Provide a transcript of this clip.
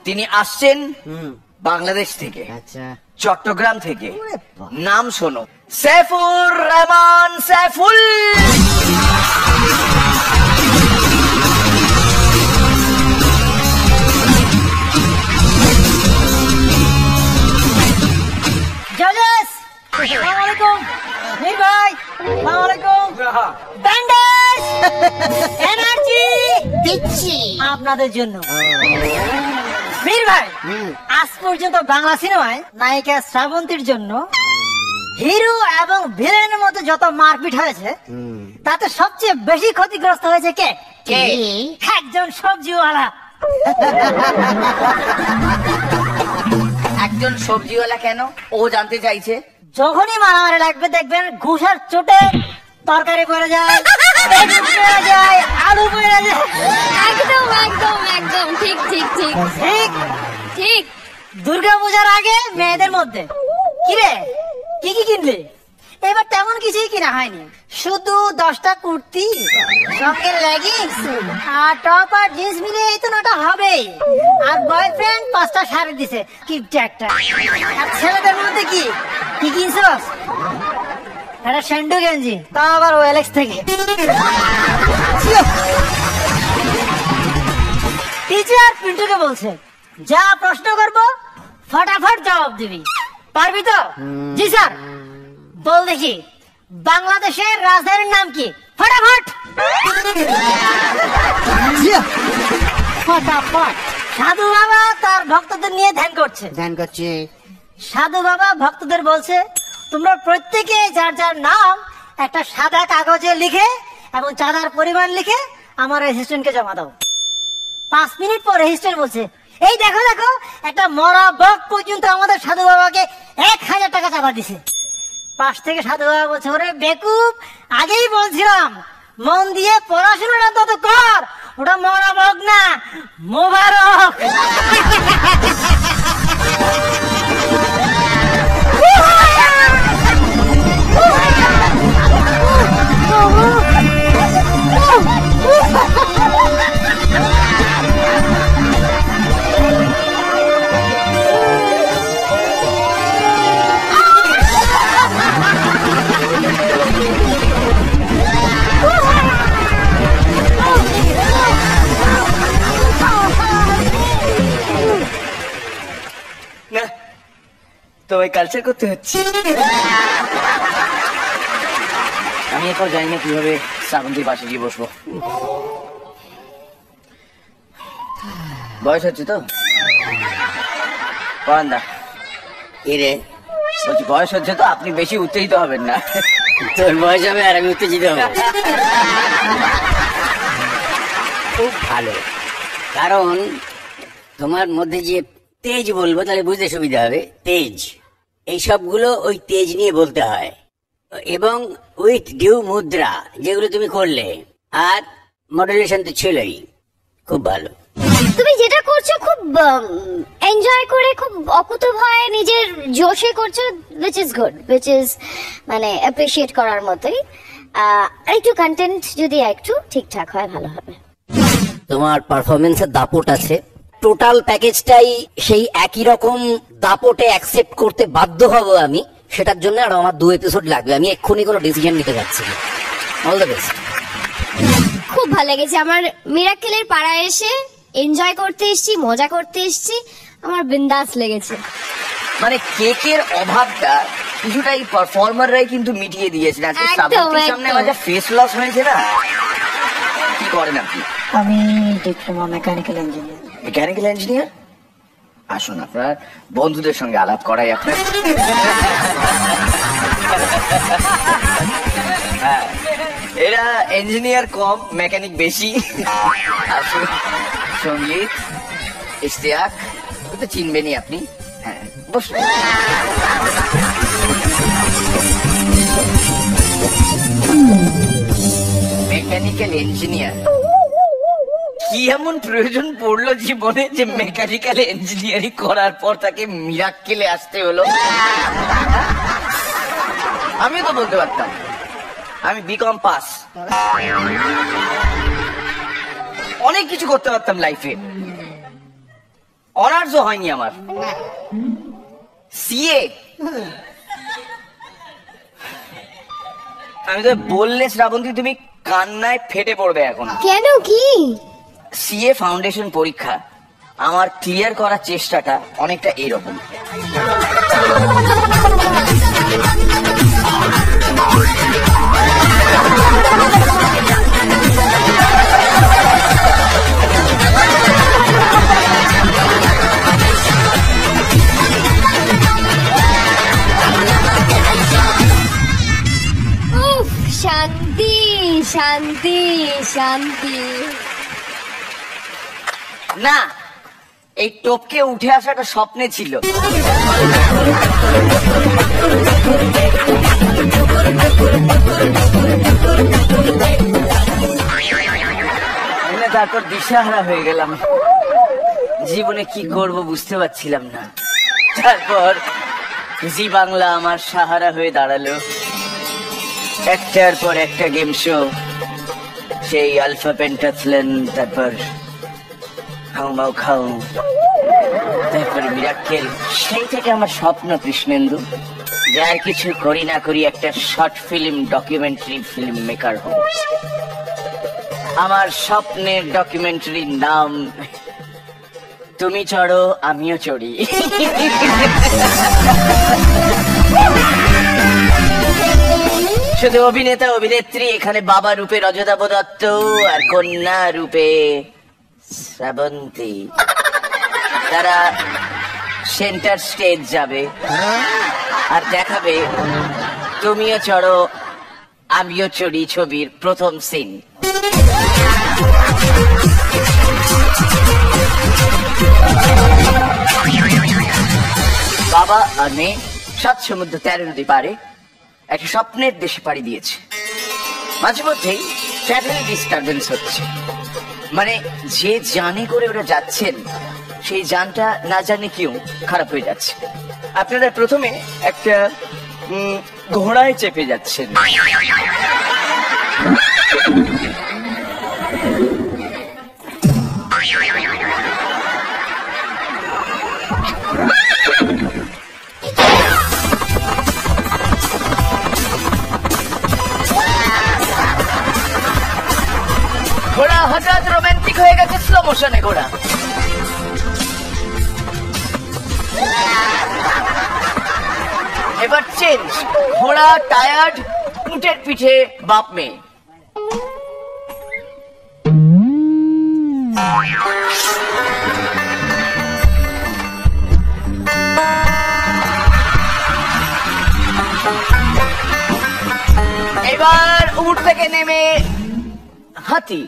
তিনি আসছেন বাংলাদেশ থেকে, আচ্ছা, চট্টগ্রাম থেকে। নাম শোনো, সাইফুর রহমান সাইফুল। জজেস, আসসালামু আলাইকুম। মীর ভাই, আসসালামু আলাইকুম। ব্যান্ডেজ, এনার্জি দিচ্ছি আপনাদের জন্য। মীর ভাই, আজ পর্যন্ত বাংলা সিনেমায় নায়িকা শ্রাবন্তীর জন্য হিরো এবং ভিলেনের মধ্যে যত মারপিট হয়েছে, তাতে সবচেয়ে বেশি ক্ষতিগ্রস্ত হয়েছে কে? কে? একজন সবজিওয়ালা। একজন সবজিওয়ালা কেন? ও জানতে চাইছে। যখনই মারামারি লাগবে দেখবেন ঘুষার চোটে তরকারি পড়ে যায়, বেগুন পড়ে যায়, আলু পড়ে যায়। একদম একদম একদম ঠিক ঠিক ঠিক ঠিক ঠিক। দুর্গা পূজার আগে মেয়েদের মধ্যে কিরে কি কি কিনলি? এবার তেমন কিছুই কিনা হয়নি, শুধু 10টা কুর্তি, সঙ্গে লেগিংস আর টপ আর জিন্স মিলে এই তো নটা হবেই। আর বয়ফ্রেন্ড 5টা শাড়ি দিছে কিপটা একটা। আর ছেলেদের মধ্যে কি কি কিনছস? একটা স্যান্ডো গেঞ্জি, তাও আবার ওএলএক্স থেকে। টিচার পিন্টুকে বলছে, যা প্রশ্ন করবো ফটাফট জবাব দিবি, পারবি তো? জি স্যার। বল দেখি, বাংলাদেশের রাজধানীর নাম কি? ফটাফট ফটাফট। সাধু বাবা তার ভক্তদের নিয়ে ধ্যান করছে। সাধু বাবা ভক্তদের বলছে, তোমরা প্রত্যেকে যার যার নাম একটা সাদা কাগজে লিখে এবং চাঁদার পরিমাণ লিখে আমার অ্যাসিস্ট্যান্টকে জমা দাও। 5 মিনিট পর অ্যাসিস্ট্যান্ট বলছে, এই দেখো দেখো, একটা মরা বক পর্যন্ত আমাদের সাধু বাবাকে 1000 টাকা চাঁদা দিছে। পাশ থেকে সাধু বাবা বলছে, ওরে বেকুব, আগেই বলছিলাম মন দিয়ে পড়াশোনাটা তত কর, ওটা মরা বক না, মোবারক। না, তোমায় কালচার করতে হচ্ছে। আমি এখন জানি না কিভাবে শ্রাবন্তীর পাশে গিয়ে বসবো। বয়স হচ্ছে তো পরান্দা। এরে বলছি বয়স হচ্ছে তো, আপনি বেশি উত্তেজিত হবেন না। তোর বয়স হবে আর আমি উত্তেজিত হবো? খুব ভালো, কারণ তোমার মধ্যে যে তেজ বলবো তাহলে বুঝতে সুবিধা হবে। তেজ, এই সবগুলো ওই তেজ নিয়ে বলতে হয়, এবং উইথ ডিউ মুদ্রা যেগুলো তুমি করলে, আর মডারেশন তো ছিলই। খুব ভালো। তুমি যেটা করছো খুব এনজয় করে, খুব অকুতভয় নিজের জোশে করছো, which is good, which is মানে অ্যাপ্রিশিয়েট করার মতোই। একটু কন্টেন্ট যদি একটু ঠিকঠাক হয় ভালো হবে। তোমার পারফরমেন্সের দাপট আছে, টোটাল প্যাকেজটাই সেই একই রকম দাপটে অ্যাকসেপ্ট করতে বাধ্য হব আমি। সেটার জন্য আরো আমার 2 এপিসোড লাগবে, আমি এক্ষুনি কোনো ডিসিশন নিতে পারছি না। All the best. খুব ভালো লেগেছে আমার। মিরাক্কেলের পাড়ায় এসে এনজয় করতে এসেছি, মজা করতে এসেছি, আমার বিন্দাস লেগেছে। মানে কেকের অভাবটা কিছুটা এই পারফর্মাররাই কিন্তু মিটিয়ে দিয়েছেন। আজকে শ্রাবন্তীর সামনে আমার যা ফেস লস হয়েছে না। কি করেন আপনি? আমি diploma mechanical engineer. Mechanical engineer? আসুন আপনার বন্ধুদের সঙ্গে আলাপ করাই আপনার। হ্যাঁ, এরা ইঞ্জিনিয়ার কম, মেকানিক বেশি। আসুন, সঙ্গীত, ইশতিয়াক, তো চিনবেনই আপনি। হ্যাঁ, বসুন। মেকানিক্যাল ইঞ্জিনিয়ার, কি এমন প্রয়োজন পড়লো জীবনে যে মেকানিক্যাল ইঞ্জিনিয়ারিং করার পর তাকে মিরাক্কেলে আসতে হলো? আমিও তো বলতে পারতাম আমি বিকম পাস, অনেক কিছু করতে পারতাম লাইফে, অনার্সও হয়নি আমার। সিএ, আমি তো বললে শ্রাবন্তী তুমি কান্নায় ফেটে পড়বে এখন। কেন, কি? সিএ ফাউন্ডেশন পরীক্ষা আমার ক্লিয়ার করার চেষ্টাটা অনেকটা এরকম। উফ, শান্তি শান্তি শান্তি। না, এই টপকে উঠে আসাটা স্বপ্নে ছিল। তারপর দিশাহারা হয়ে গেলাম, জীবনে কি করব বুঝতে পারছিলাম না। তারপর জি বাংলা আমার সাহারা হয়ে দাঁড়ালো, একটার পর একটা গেম শো, সেই আলফা পেন্টাথলন, তারপর খাও মাও খাও, তারপর মিরাক্কেল। সেই থেকে আমার স্বপ্ন কৃষ্ণেন্দু, যার কিছু করি না করি একটা short film documentary film maker হব। আমার স্বপ্নের ডকুমেন্টারির নাম তুমি চড়ো আমিও চড়ি। শুধু অভিনেতা অভিনেত্রী এখানে, বাবা রূপে রজতাভ দত্ত আর কন্যা রূপে শ্রাবন্তী। তারা সেন্টার স্টেজ যাবে আর দেখাবে তুমিও চড়ো আমিও চড়ি ছবির প্রথম সিন। বাবা আর মেয়ে 7 সমুদ্র 13 নদী পারে একটা স্বপ্নের দেশে পাড়ি দিয়েছে। মাঝে মধ্যেই ট্রাভেল ডিস্টারবেন্স হচ্ছে, মানে যে জানে করে ওরা যাচ্ছেন সেই যানটা না জানে কেউ খারাপ হয়ে যাচ্ছে। আপনারা প্রথমে একটা ঘোড়ায় চেপে যাচ্ছেন, ঘোড়া হঠাৎ রোমান্টিক হয়ে গেছে, স্লো মোশনে ঘোড়া। এবার চেঞ্জ, ঘোড়া টায়ার্ড, উটের পিঠে বাপ মেয়ে। এবার উট থেকে নেমে হাতি।